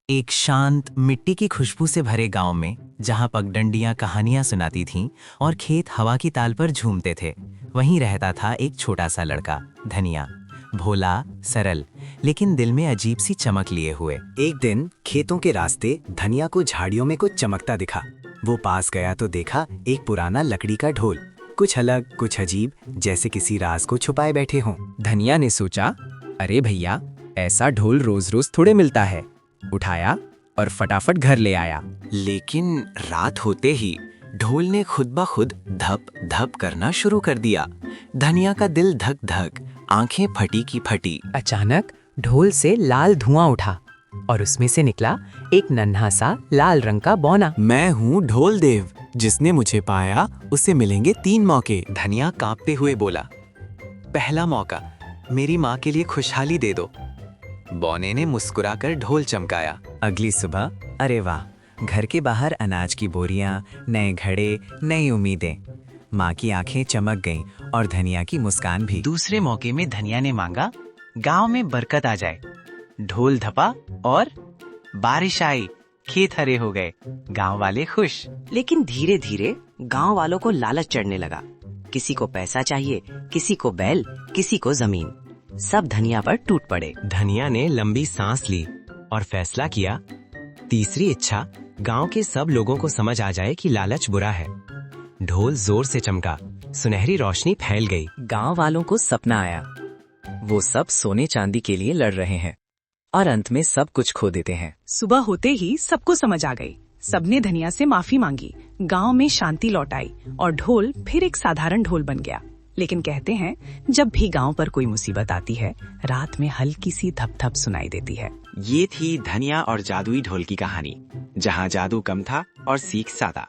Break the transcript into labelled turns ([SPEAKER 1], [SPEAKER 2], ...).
[SPEAKER 1] एक शांत मिट्टी की खुशबू से भरे गांव में, जहां पगडंडियां कहानियां सुनाती थीं और खेत हवा की ताल पर झूमते थे, वहीं रहता था एक छोटा सा लड़का, धनिया। भोला, सरल, लेकिन दिल में अजीब सी चमक लिए हुए।
[SPEAKER 2] एक दिन खेतों के रास्ते धनिया को झाड़ियों में कुछ चमकता दिखा। वो पास गया तो देखा एक पुराना लकड़ी का ढोल, कुछ अलग, कुछ अजीब, जैसे किसी राज को छुपाए बैठे हों।
[SPEAKER 3] धनिया ने सोचा, अरे भैया, ऐसा ढोल रोज रोज थोड़े मिलता है। उठाया और फटाफट घर ले आया।
[SPEAKER 1] लेकिन रात होते ही ढोल ने खुद ब खुद धप धप करना शुरू कर दिया। धनिया का दिल धक धक, आंखें फटी की फटी।
[SPEAKER 3] अचानक ढोल से लाल धुआं उठा और उसमें से निकला एक नन्हा सा लाल रंग का बौना।
[SPEAKER 4] मैं हूँ ढोल देव, जिसने मुझे पाया उसे मिलेंगे 3 मौके।
[SPEAKER 1] धनिया कांपते हुए बोला, पहला मौका मेरी माँ के लिए खुशहाली दे दो। बौने ने मुस्कुराकर ढोल चमकाया।
[SPEAKER 2] अगली सुबह, अरे वाह, घर के बाहर अनाज की बोरियां, नए घड़े, नई उम्मीदें। माँ की आंखें चमक गईं और धनिया की मुस्कान भी।
[SPEAKER 1] दूसरे मौके में धनिया ने मांगा, गांव में बरकत आ जाए। ढोल धपा और बारिश आई, खेत हरे हो गए, गांव वाले खुश।
[SPEAKER 5] लेकिन धीरे धीरे गांव वालों को लालच चढ़ने लगा। किसी को पैसा चाहिए, किसी को बैल, किसी को जमीन। सब धनिया पर टूट पड़े।
[SPEAKER 6] धनिया ने लंबी सांस ली और फैसला किया, तीसरी इच्छा गांव के सब लोगों को समझ आ जाए कि लालच बुरा है। ढोल जोर से चमका, सुनहरी रोशनी फैल गई।
[SPEAKER 3] गांव वालों को सपना आया, वो सब सोने चांदी के लिए लड़ रहे हैं और अंत में सब कुछ खो देते हैं।
[SPEAKER 7] सुबह होते ही सबको समझ आ गई। सबने धनिया से माफी मांगी। गांव में शांति लौट आई और ढोल फिर एक साधारण ढोल बन गया। लेकिन कहते हैं, जब भी गांव पर कोई मुसीबत आती है, रात में हल्की सी धप धप सुनाई देती है।
[SPEAKER 8] ये थी धनिया और जादुई ढोल की कहानी, जहाँ जादू कम था और सीख सादा।